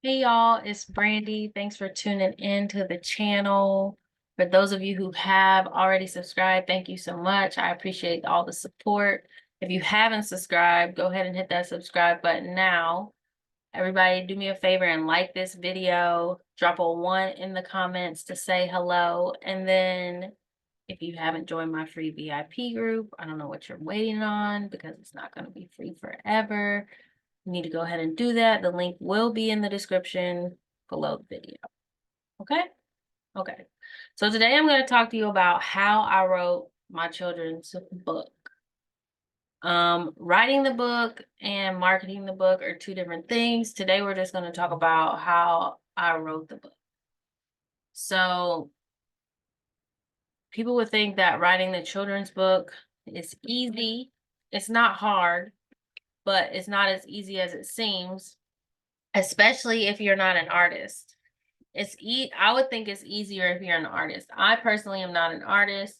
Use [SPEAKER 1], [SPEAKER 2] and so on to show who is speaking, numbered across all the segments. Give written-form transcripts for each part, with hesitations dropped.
[SPEAKER 1] Hey y'all, it's Brandy. Thanks for tuning in to the channel. For those of you who have already subscribed, thank you so much. I appreciate all the support. If you haven't subscribed, go ahead and hit that subscribe button now. Everybody do me a favor and like this video. Drop a 1 in the comments to say hello. And then if you haven't joined my free VIP group, I don't know what you're waiting on because it's not going to be free forever. You need to go ahead and do that. The link will be in the description below the video. Okay? Okay. So today I'm going to talk to you about how I wrote my children's book. Writing the book and marketing the book are two different things. Today we're just going to talk about how I wrote the book. So people would think that writing the children's book is easy. It's not hard, but it's not as easy as it seems, especially if you're not an artist. I would think it's easier if you're an artist. I personally am not an artist,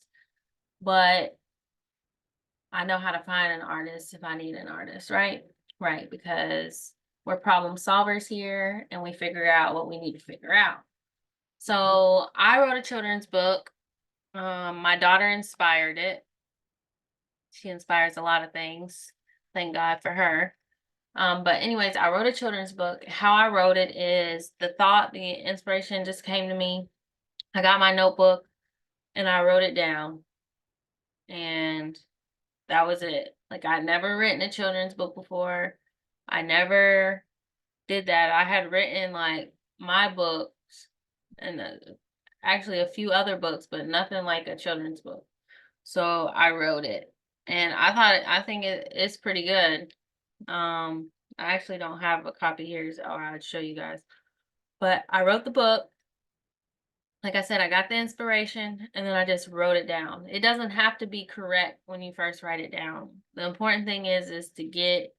[SPEAKER 1] but I know how to find an artist if I need an artist, right? Right, because we're problem solvers here and we figure out what we need to figure out. So I wrote a children's book. My daughter inspired it. She inspires a lot of things. Thank God for her. But anyways, I wrote a children's book. How I wrote it is the inspiration just came to me. I got my notebook and I wrote it down, and that was it. Like, I'd never written a children's book before. I never did that. I had written like my books and actually a few other books, but nothing like a children's book. So I wrote it, and I think it's pretty good. I actually don't have a copy here, so I'll show you guys. But I wrote the book. Like I said, I got the inspiration and then I just wrote it down. It doesn't have to be correct when you first write it down. The important thing is to get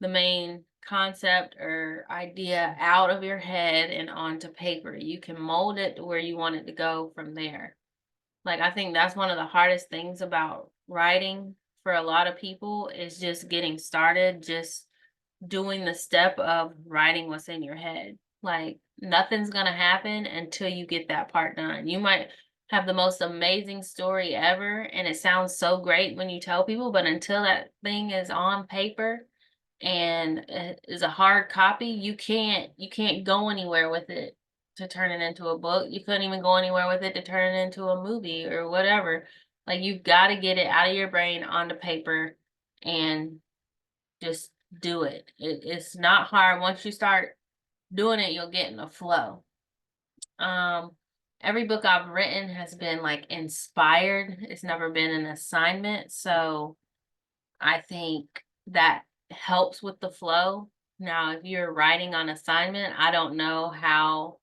[SPEAKER 1] the main concept or idea out of your head and onto paper. You can mold it to where you want it to go from there. Like, I think that's one of the hardest things about writing for a lot of people is just getting started, just doing the step of writing what's in your head. Like, nothing's gonna happen until you get that part done. You might have the most amazing story ever, and it sounds so great when you tell people, but until that thing is on paper and is a hard copy, you can't go anywhere with it to turn it into a book. You couldn't even go anywhere with it to turn it into a movie or whatever. Like, you've got to get it out of your brain onto paper and just do it. It's not hard. Once you start doing it, you'll get in the flow. Um, every book I've written has been like inspired. It's never been an assignment. So I think that helps with the flow. Now, if you're writing on assignment, I don't know how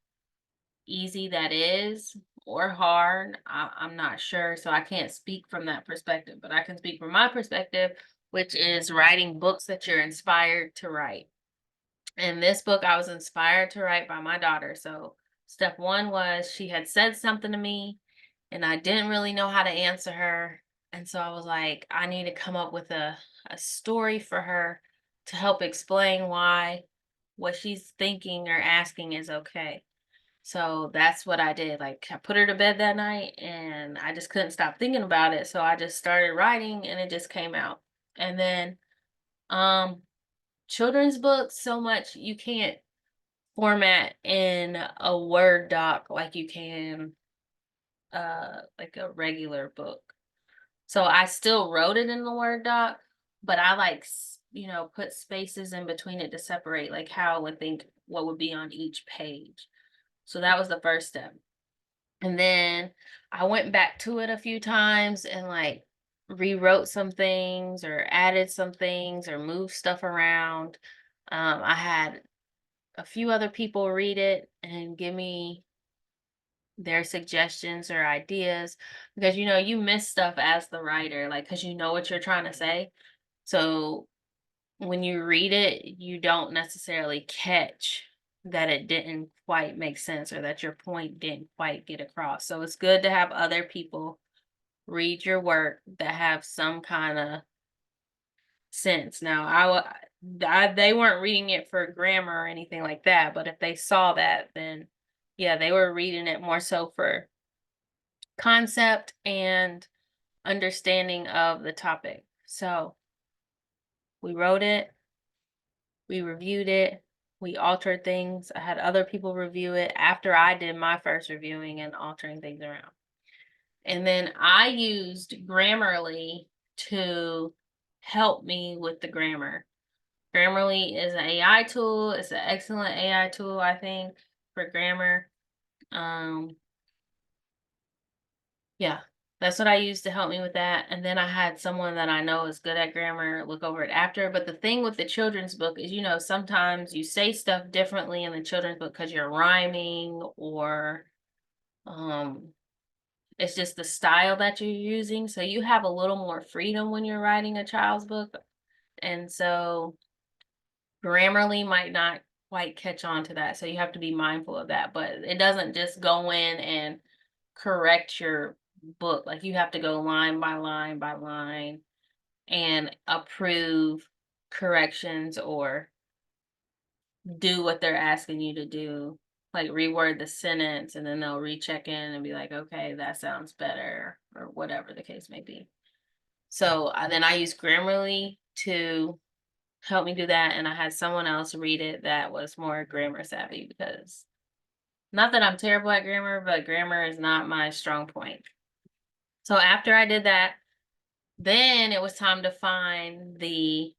[SPEAKER 1] easy that is or hard. I'm not sure. So I can't speak from that perspective, but I can speak from my perspective, which is writing books that you're inspired to write. And this book I was inspired to write by my daughter. So step one was she had said something to me and I didn't really know how to answer her. And so I was like, I need to come up with a story for her to help explain why what she's thinking or asking is okay. So that's what I did. Like, I put her to bed that night and I just couldn't stop thinking about it. So I just started writing and it just came out. And then um children's books, so much you can't format in a Word doc like you can like a regular book. So I still wrote it in the Word doc, but I like put spaces in between it to separate like how I would think what would be on each page. So that was the first step. And then I went back to it a few times and like rewrote some things or added some things or moved stuff around. I had a few other people read it and give me their suggestions or ideas because you miss stuff as the writer, like, because you know what you're trying to say. So when you read it, you don't necessarily catch that it didn't quite make sense or that your point didn't quite get across. So it's good to have other people read your work that have some kind of sense. Now, they weren't reading it for grammar or anything like that, but if they saw that, then yeah, they were reading it more so for concept and understanding of the topic. So we wrote it, we reviewed it, we altered things. I had other people review it after I did my first reviewing and altering things around. And then I used Grammarly to help me with the grammar. Grammarly is an AI tool. It's an excellent AI tool, I think, for grammar. Um, yeah, that's what I used to help me with that. And then I had someone that I know is good at grammar look over it after. But the thing with the children's book is, sometimes you say stuff differently in the children's book because you're rhyming or um it's just the style that you're using. So you have a little more freedom when you're writing a child's book. And so Grammarly might not quite catch on to that. So you have to be mindful of that. But it doesn't just go in and correct your book. Like you have to go line by line by line and approve corrections or do what they're asking you to do. Like reword the sentence and then they'll recheck in and be like, okay, that sounds better or whatever the case may be. So then I use Grammarly to help me do that. And I had someone else read it that was more grammar savvy because not that I'm terrible at grammar, but grammar is not my strong point. So after I did that, then it was time to find the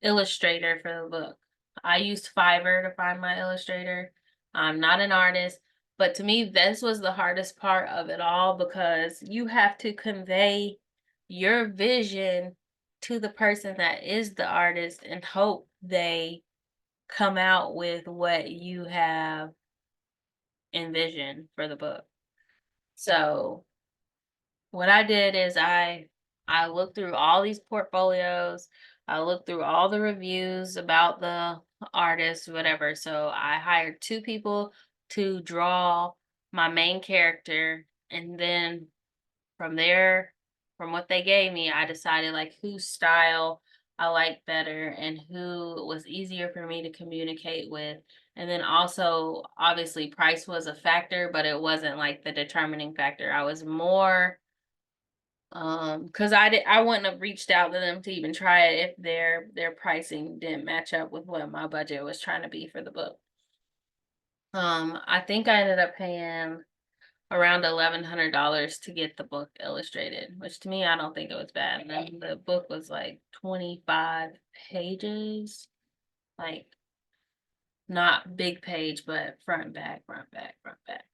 [SPEAKER 1] illustrator for the book. I used Fiverr to find my illustrator. I'm not an artist, but to me, this was the hardest part of it all because you have to convey your vision to the person that is the artist and hope they come out with what you have envisioned for the book. So what I did is I looked through all these portfolios. I looked through all the reviews about the artist, whatever. So I hired two people to draw my main character, and then from there, from what they gave me, I decided like whose style I liked better and who was easier for me to communicate with. And then also, obviously, price was a factor, but it wasn't like the determining factor. I was more because I wouldn't have reached out to them to even try it if their pricing didn't match up with what my budget was trying to be for the book. I think I ended up paying around $1,100 to get the book illustrated, which to me I don't think it was bad. And then the book was like 25 pages, like not big page, but front and back, front back, front back.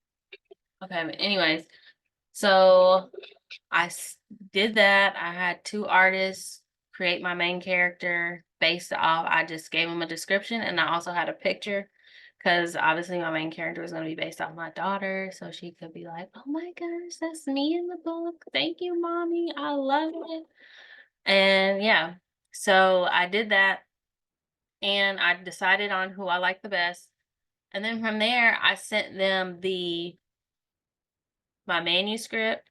[SPEAKER 1] Okay, but anyways, so did that. I had two artists create my main character based off, I just gave them a description and I also had a picture because obviously my main character was going to be based off my daughter. So she could be like, oh my gosh, that's me in the book. Thank you, mommy. I love it. And yeah, so I did that and I decided on who I liked the best. And then from there, I sent them my manuscript.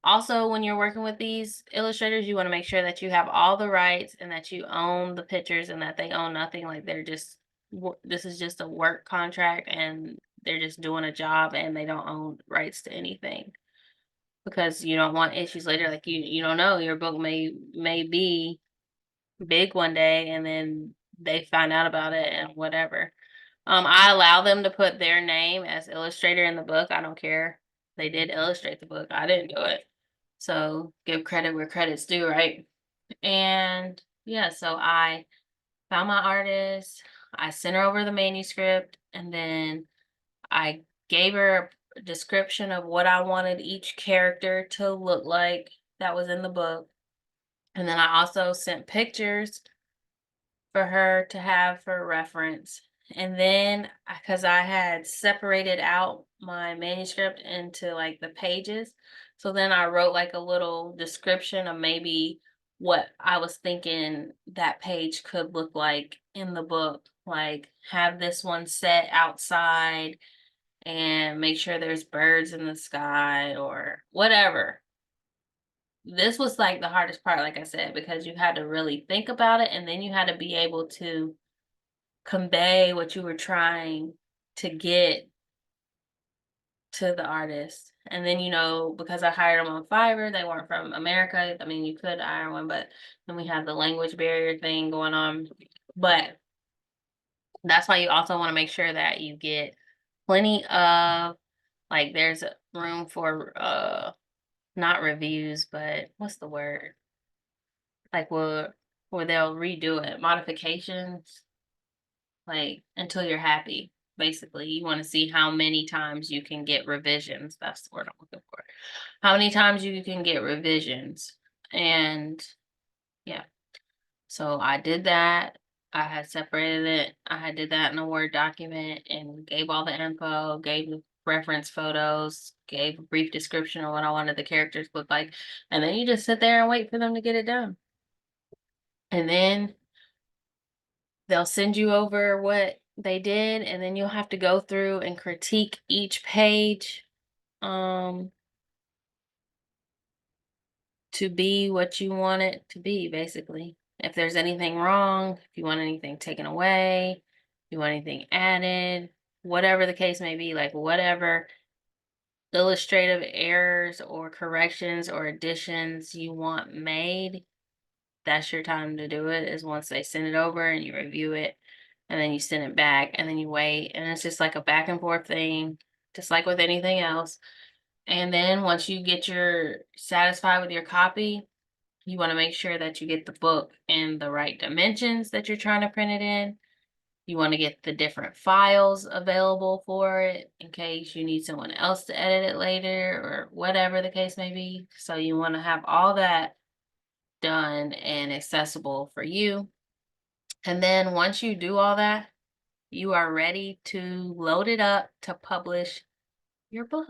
[SPEAKER 1] Also, when you're working with these illustrators, you want to make sure that you have all the rights and that you own the pictures and that they own nothing. Like this is just a work contract and they're just doing a job and they don't own rights to anything because you don't want issues later. Like you don't know, your book may be big one day and then they find out about it and whatever. I allow them to put their name as illustrator in the book. I don't care. They did illustrate the book. I didn't do it. So give credit where credit's due, right? And yeah, so I found my artist, I sent her over the manuscript, and then I gave her a description of what I wanted each character to look like that was in the book. And then I also sent pictures for her to have for reference. And then, because I had separated out my manuscript into like the pages, so then I wrote like a little description of maybe what I was thinking that page could look like in the book. Like, have this one set outside and make sure there's birds in the sky or whatever. this was like the hardest part, like I said, because you had to really think about it and then you had to be able to convey what you were trying to get to the artist. And then, because I hired them on Fiverr, they weren't from America. I mean, you could hire one, but then we have the language barrier thing going on. But that's why you also want to make sure that you get plenty of, like, there's room for not reviews, but what's the word? Like, where they'll redo it, modifications, like, until you're happy. Basically, you want to see how many times you can get revisions. That's the word I'm looking for. How many times you can get revisions. And yeah, so I did that. I had separated it. I had did that in a Word document and gave all the info, gave the reference photos, gave a brief description of what I wanted the characters to look like. And then you just sit there and wait for them to get it done. And then they'll send you over what they did, and then you'll have to go through and critique each page um to be what you want it to be, basically. If there's anything wrong, if you want anything taken away, if you want anything added, whatever the case may be, like whatever illustrative errors or corrections or additions you want made, that's your time to do it, is once they send it over and you review it and then you send it back and then you wait. And it's just like a back and forth thing, just like with anything else. And then once you get your satisfied with your copy, you want to make sure that you get the book in the right dimensions that you're trying to print it in. You want to get the different files available for it in case you need someone else to edit it later or whatever the case may be. So you want to have all that done and accessible for you. And then once you do all that, you are ready to load it up to publish your book.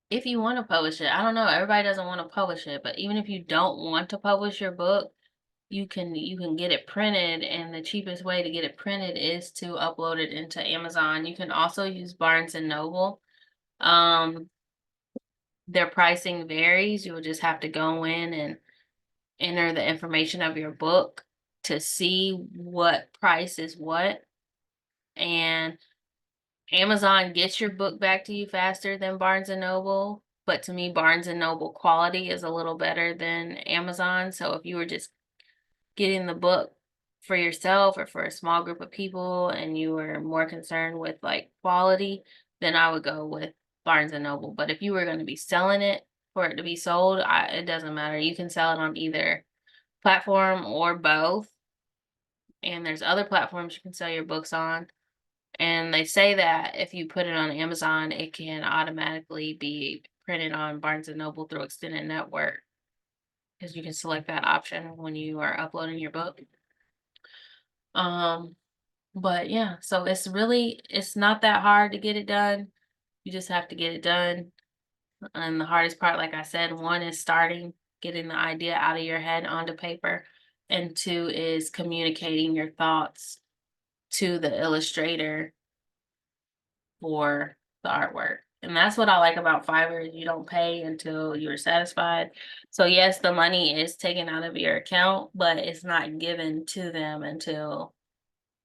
[SPEAKER 1] If you want to publish it, I don't know, everybody doesn't want to publish it, but even if you don't want to publish your book, you can get it printed, and the cheapest way to get it printed is to upload it into Amazon. You can also use Barnes and Noble. Um, their pricing varies. You will just have to go in and enter the information of your book to see what price is what. And Amazon gets your book back to you faster than Barnes and Noble, but to me, Barnes and Noble quality is a little better than Amazon. So if you were just getting the book for yourself or for a small group of people and you were more concerned with like quality, then I would go with Barnes and Noble. But if you were going to be selling it for it to be sold, it doesn't matter. You can sell it on either platform or both. And there's other platforms you can sell your books on. And they say that if you put it on Amazon, it can automatically be printed on Barnes and Noble through Extended Network, because you can select that option when you are uploading your book. Um, but yeah, so it's not that hard to get it done. You just have to get it done. And the hardest part, like I said, one is starting, getting the idea out of your head onto paper, and two is communicating your thoughts to the illustrator for the artwork. And that's what I like about Fiverr, is you don't pay until you're satisfied. So yes, the money is taken out of your account, but it's not given to them until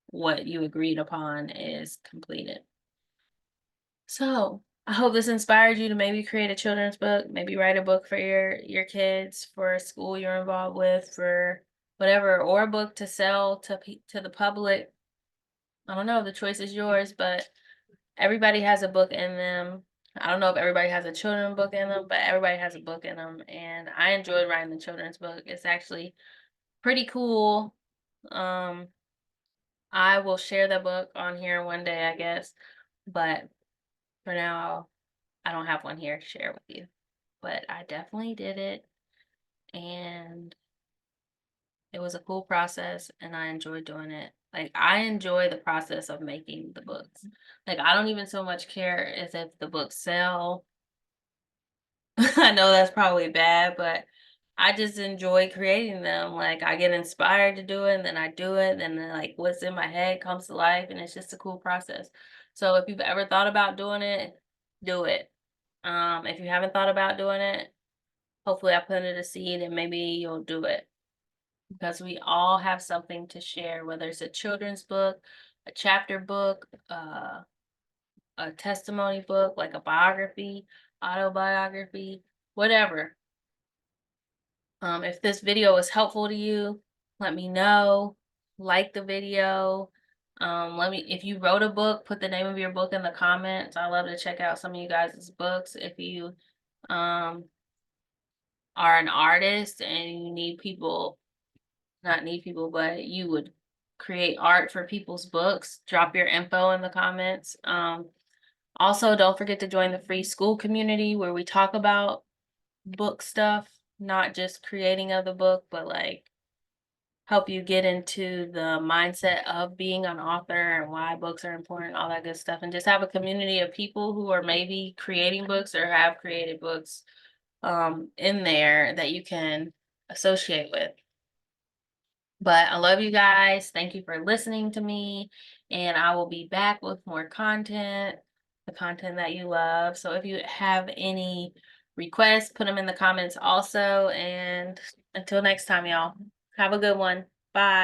[SPEAKER 1] what you agreed upon is completed. So I hope this inspired you to maybe create a children's book, maybe write a book for your kids, for a school you're involved with, for whatever, or a book to sell to the public. I don't know, the choice is yours, but everybody has a book in them. I don't know if everybody has a children's book in them, but everybody has a book in them. And I enjoyed writing the children's book. It's actually pretty cool. Um, I will share the book on here one day, I guess. But for now, I don't have one here to share with you. But I definitely did it. And it was a cool process, and I enjoyed doing it. Like, I enjoy the process of making the books. Like, I don't even so much care as if the books sell. I know that's probably bad, but I just enjoy creating them. Like, I get inspired to do it, and then I do it, and then like what's in my head comes to life, and it's just a cool process. So if you've ever thought about doing it, do it. If you haven't thought about doing it, Hopefully I planted a seed and maybe you'll do it, because we all have something to share, whether it's a children's book, a chapter book, a testimony book, like a biography, autobiography, whatever. If this video was helpful to you, let me know. Like the video. Let me, if you wrote a book, put the name of your book in the comments. I love to check out some of you guys' books. If you um are an artist and you need people, not need people, but you would create art for people's books, drop your info in the comments. Also, don't forget to join the free school community where we talk about book stuff, not just creating of the book, but like help you get into the mindset of being an author and why books are important, all that good stuff. And just have a community of people who are maybe creating books or have created books in there that you can associate with. But I love you guys. Thank you for listening to me. And I will be back with more content, the content that you love. So if you have any requests, put them in the comments also. And until next time, y'all, have a good one. Bye.